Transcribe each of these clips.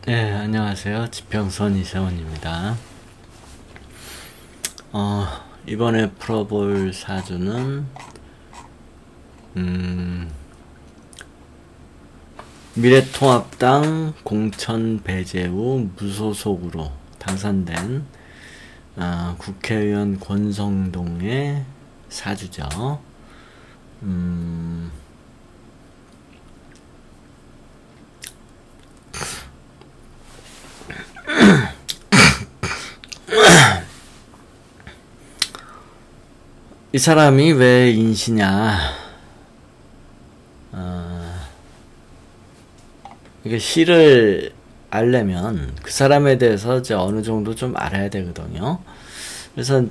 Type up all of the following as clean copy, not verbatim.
네, 안녕하세요. 지평선 이세원입니다. 이번에 풀어볼 사주는, 미래통합당 공천 배제 후 무소속으로 당선된, 국회의원 권성동의 사주죠. 이 사람이 왜 인시냐. 이게 시를 알려면 그 사람에 대해서 이제 어느 정도 좀 알아야 되거든요. 그래서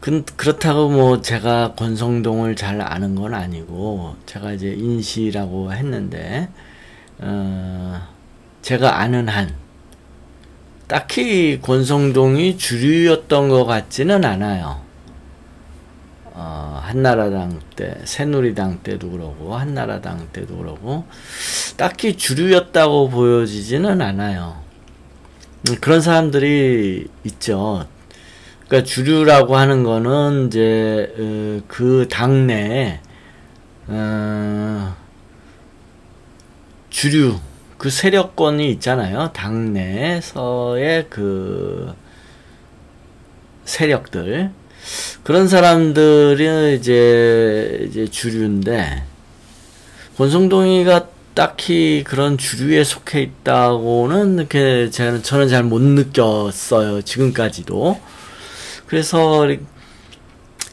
그렇다고 뭐 제가 권성동을 잘 아는 건 아니고, 제가 이제 인시라고 했는데, 제가 아는 한 딱히 권성동이 주류였던 것 같지는 않아요. 한나라당 때, 새누리당 때도 그러고, 한나라당 때도 그러고, 딱히 주류였다고 보여지지는 않아요. 그런 사람들이 있죠. 그러니까 주류라고 하는 거는 이제, 그 당내에, 주류, 그 세력권이 있잖아요. 당내에서의 그 세력들. 그런 사람들이 이제 주류인데, 권성동이가 딱히 그런 주류에 속해 있다고는 이렇게 저는 잘 못 느꼈어요. 지금까지도. 그래서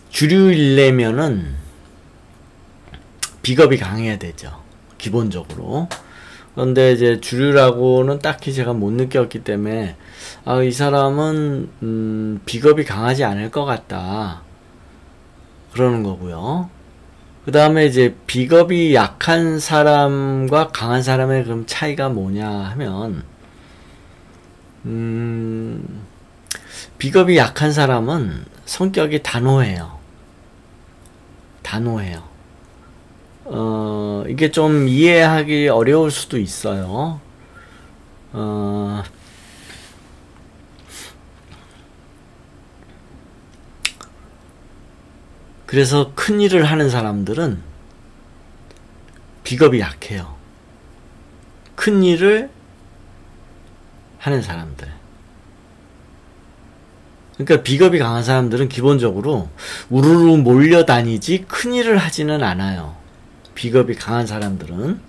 주류이려면은 비겁이 강해야 되죠. 기본적으로. 그런데 이제 주류라고는 딱히 제가 못 느꼈기 때문에, 이 사람은 비겁이 강하지 않을 것 같다, 그러는 거고요. 그 다음에 이제 비겁이 약한 사람과 강한 사람의 그럼 차이가 뭐냐 하면, 비겁이 약한 사람은 성격이 단호해요. 단호해요. 이게 좀 이해하기 어려울 수도 있어요. 그래서 큰 일을 하는 사람들은 비겁이 약해요. 큰 일을 하는 사람들. 그러니까 비겁이 강한 사람들은 기본적으로 우르르 몰려다니지 큰 일을 하지는 않아요. 비겁이 강한 사람들은.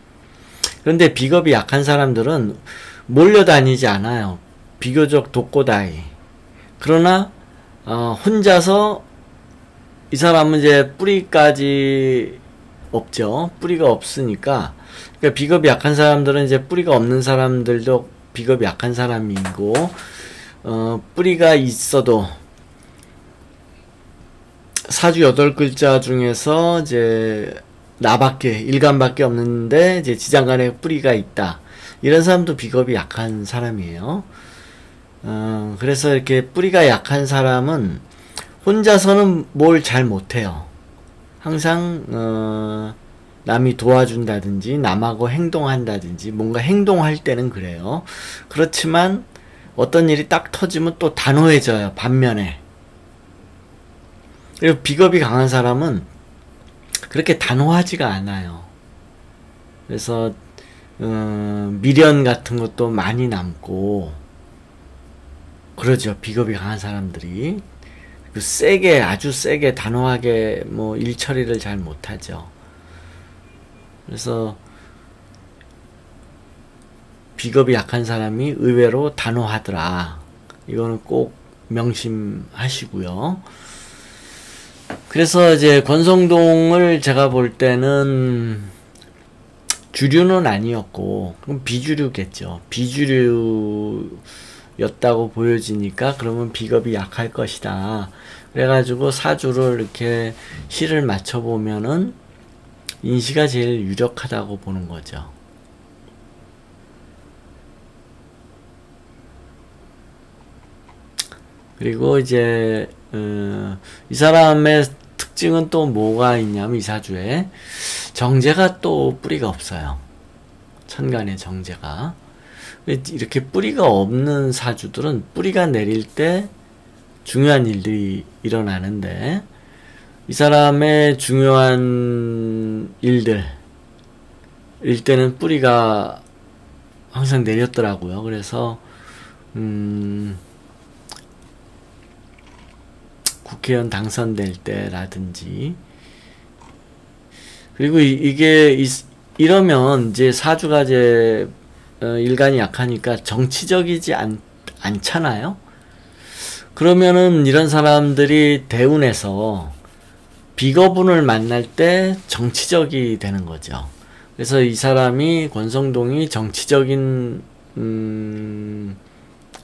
그런데 비겁이 약한 사람들은 몰려다니지 않아요. 비교적 독고다이. 그러나 혼자서, 이 사람은 이제 뿌리까지 없죠. 뿌리가 없으니까. 그러니까 비겁이 약한 사람들은 이제 뿌리가 없는 사람들도 비겁이 약한 사람이고, 뿌리가 있어도 사주 8글자 중에서 이제 나밖에, 일간밖에 없는데 이제 지장간에 뿌리가 있다, 이런 사람도 비겁이 약한 사람이에요. 그래서 이렇게 뿌리가 약한 사람은 혼자서는 뭘 잘 못해요. 항상 남이 도와준다든지 남하고 행동한다든지 뭔가 행동할 때는 그래요. 그렇지만 어떤 일이 딱 터지면 또 단호해져요. 반면에. 그리고 비겁이 강한 사람은 그렇게 단호하지가 않아요. 그래서 미련 같은 것도 많이 남고 그러죠. 비겁이 강한 사람들이 세게, 아주 세게 단호하게 뭐 일 처리를 잘 못하죠. 그래서 비겁이 약한 사람이 의외로 단호하더라. 이거는 꼭 명심하시고요. 그래서 이제 권성동을 제가 볼 때는 주류는 아니었고, 그럼 비주류겠죠. 비주류였다고 보여지니까 그러면 비겁이 약할 것이다. 그래가지고 사주를 이렇게 시를 맞춰보면은 인시가 제일 유력하다고 보는 거죠. 그리고 이제 이 사람의 특징은 또 뭐가 있냐면, 이 사주에 정제가 또 뿌리가 없어요. 천간에 정제가. 이렇게 뿌리가 없는 사주들은 뿌리가 내릴 때 중요한 일들이 일어나는데, 이 사람의 중요한 일들, 일때는 뿌리가 항상 내렸더라고요. 그래서, 국회의원 당선될 때라든지, 그리고 이러면 이제 사주가 이제 일간이 약하니까 정치적이지 않잖아요. 그러면은 이런 사람들이 대운에서 비거분을 만날 때 정치적이 되는 거죠. 그래서 이 사람이 권성동이 정치적인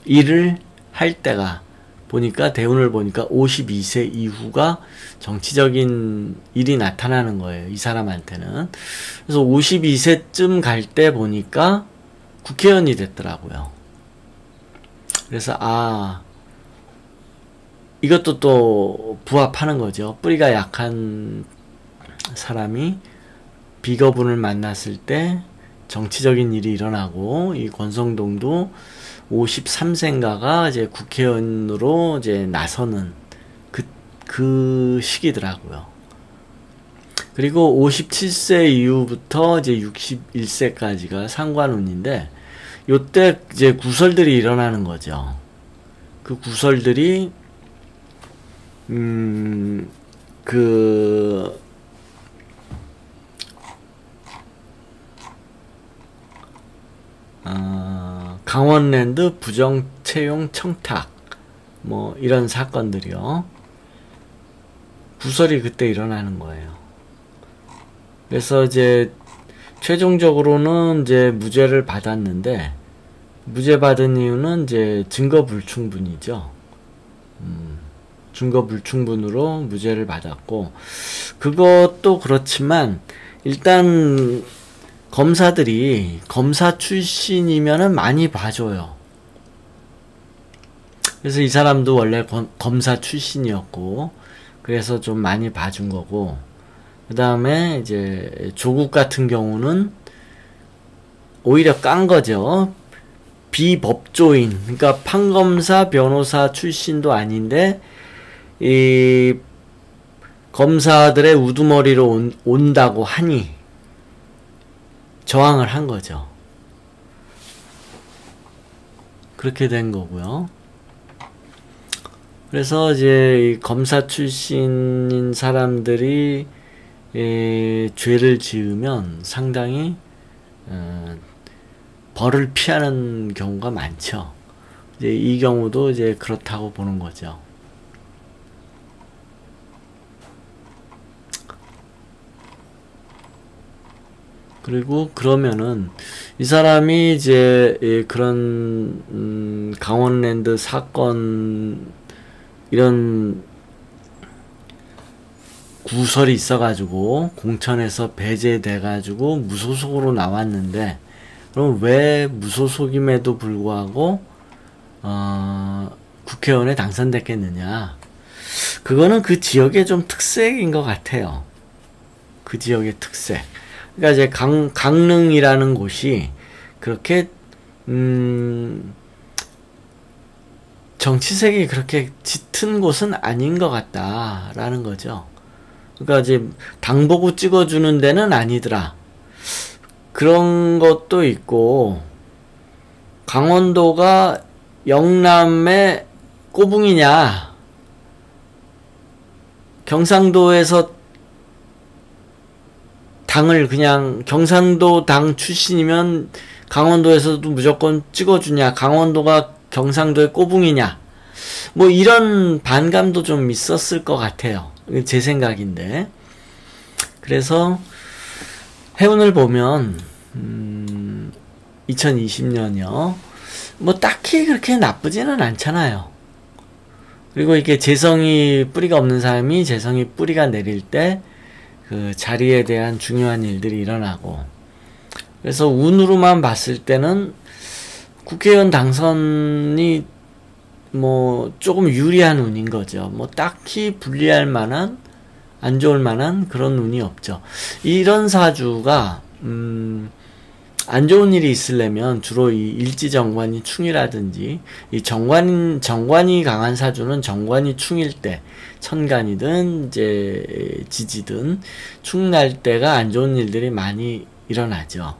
일을 할 때가 보니까 대운을 보니까 52세 이후가 정치적인 일이 나타나는 거예요. 이 사람한테는. 그래서 52세쯤 갈 때 보니까 국회의원이 됐더라고요. 그래서 이것도 또 부합하는 거죠. 뿌리가 약한 사람이 비거분을 만났을 때 정치적인 일이 일어나고, 이 권성동도 53세인가가 이제 국회의원으로 이제 나서는 그 시기더라고요. 그리고 57세 이후부터 이제 61세까지가 상관운인데, 요때 이제 구설들이 일어나는 거죠. 그 구설들이, 강원랜드 부정 채용 청탁, 뭐, 이런 사건들이요. 구설이 그때 일어나는 거예요. 그래서 이제, 최종적으로는 이제 무죄를 받았는데, 무죄 받은 이유는 이제 증거 불충분이죠. 증거 불충분으로 무죄를 받았고, 그것도 그렇지만, 일단, 검사들이 검사 출신이면은 많이 봐줘요. 그래서 이 사람도 원래 검사 출신이었고, 그래서 좀 많이 봐준 거고, 그 다음에 이제 조국 같은 경우는 오히려 깐 거죠. 비법조인, 그러니까 판검사, 변호사 출신도 아닌데, 이 검사들의 우두머리로 온다고 하니 저항을 한 거죠. 그렇게 된 거고요. 그래서 이제 이 검사 출신인 사람들이 죄를 지으면 상당히 벌을 피하는 경우가 많죠. 이제 이 경우도 이제 그렇다고 보는 거죠. 그리고 그러면은 이 사람이 이제 그런 강원랜드 사건 이런 구설이 있어가지고 공천에서 배제돼가지고 무소속으로 나왔는데, 그럼 왜 무소속임에도 불구하고 국회의원에 당선됐겠느냐? 그거는 그 지역의 좀 특색인 것 같아요. 그 지역의 특색. 그러니까 이제 강릉이라는 곳이 그렇게 정치색이 그렇게 짙은 곳은 아닌 것 같다라는 거죠. 그러니까 이제 당 보고 찍어주는 데는 아니더라. 그런 것도 있고, 강원도가 영남의 꼬붕이냐, 경상도에서 당을 그냥 경상도 당 출신이면 강원도에서도 무조건 찍어주냐, 강원도가 경상도의 꼬붕이냐, 뭐 이런 반감도 좀 있었을 것 같아요. 제 생각인데. 그래서 해운을 보면 2020년이요. 뭐 딱히 그렇게 나쁘지는 않잖아요. 그리고 이게 재성이 뿌리가 없는 사람이 재성이 뿌리가 내릴 때 그 자리에 대한 중요한 일들이 일어나고, 그래서 운으로만 봤을 때는 국회의원 당선이 뭐 조금 유리한 운인 거죠. 뭐 딱히 불리할 만한, 안 좋을 만한 그런 운이 없죠. 이런 사주가 안 좋은 일이 있으려면 주로 이 일지정관이 충이라든지 이 정관이 강한 사주는 정관이 충일 때 천간이든 이제 지지든 충날 때가 안 좋은 일들이 많이 일어나죠.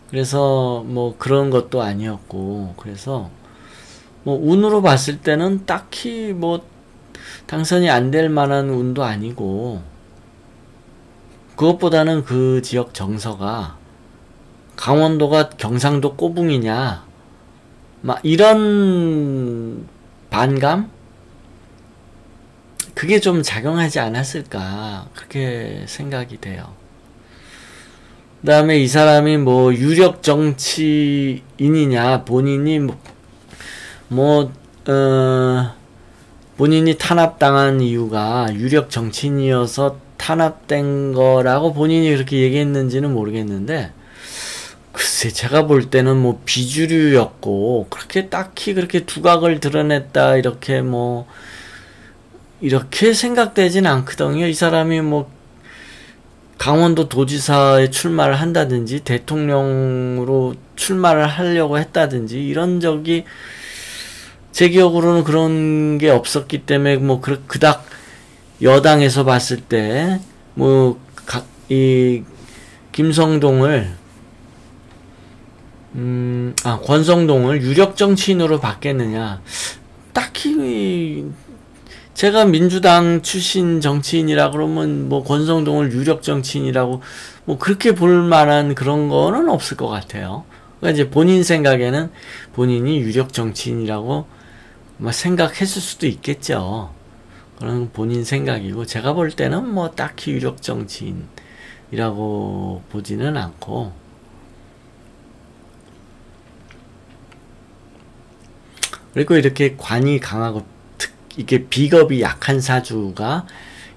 그래서 뭐 그런 것도 아니었고, 그래서 뭐 운으로 봤을 때는 딱히 뭐 당선이 안 될 만한 운도 아니고, 그것보다는 그 지역 정서가 강원도가 경상도 꼬붕이냐 막 이런 반감? 그게 좀 작용하지 않았을까 그렇게 생각이 돼요. 그 다음에 이 사람이 뭐 유력 정치인이냐, 본인이 뭐, 본인이 탄압당한 이유가 유력 정치인이어서 탄압된 거라고 본인이 그렇게 얘기했는지는 모르겠는데, 글쎄, 제가 볼 때는 뭐 비주류였고, 그렇게 딱히 그렇게 두각을 드러냈다, 이렇게 뭐, 이렇게 생각되진 않거든요. 이 사람이 뭐, 강원도 도지사에 출마를 한다든지, 대통령으로 출마를 하려고 했다든지, 이런 적이, 제 기억으로는 그런 게 없었기 때문에, 뭐, 그닥 여당에서 봤을 때, 뭐, 이, 김성동을, 권성동을 유력 정치인으로 받겠느냐. 딱히, 제가 민주당 출신 정치인이라 그러면, 뭐, 권성동을 유력 정치인이라고, 뭐, 그렇게 볼 만한 그런 거는 없을 것 같아요. 그러니까 이제 본인 생각에는 본인이 유력 정치인이라고, 뭐, 생각했을 수도 있겠죠. 그런 본인 생각이고, 제가 볼 때는 뭐, 딱히 유력 정치인이라고 보지는 않고, 그리고 이렇게 관이 강하고 이게 비겁이 약한 사주가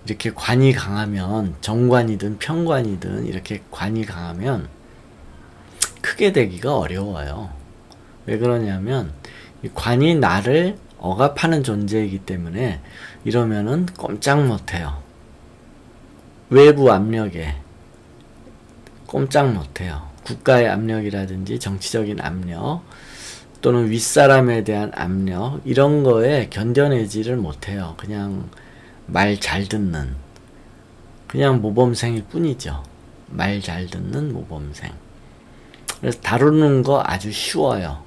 이렇게 관이 강하면 정관이든 편관이든 이렇게 관이 강하면 크게 되기가 어려워요. 왜 그러냐면 이 관이 나를 억압하는 존재이기 때문에 이러면은 꼼짝 못해요. 외부 압력에 꼼짝 못해요. 국가의 압력이라든지 정치적인 압력 또는 윗사람에 대한 압력 이런 거에 견뎌내지를 못해요. 그냥 말 잘 듣는 그냥 모범생일 뿐이죠. 말 잘 듣는 모범생. 그래서 다루는 거 아주 쉬워요.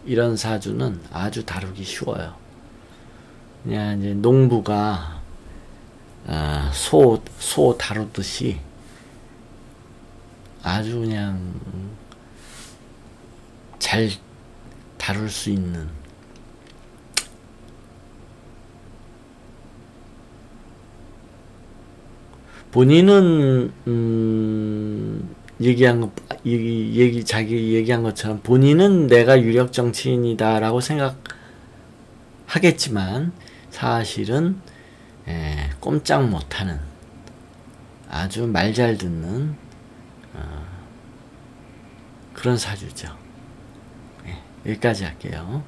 이런 사주는 아주 다루기 쉬워요. 그냥 이제 농부가 소 다루듯이 아주 그냥 잘 다룰 수 있는 본인은 자기 얘기한 것처럼 본인은 내가 유력 정치인이다라고 생각하겠지만 사실은 꼼짝 못하는 아주 말 잘 듣는 그런 사주죠. 여기까지 할게요.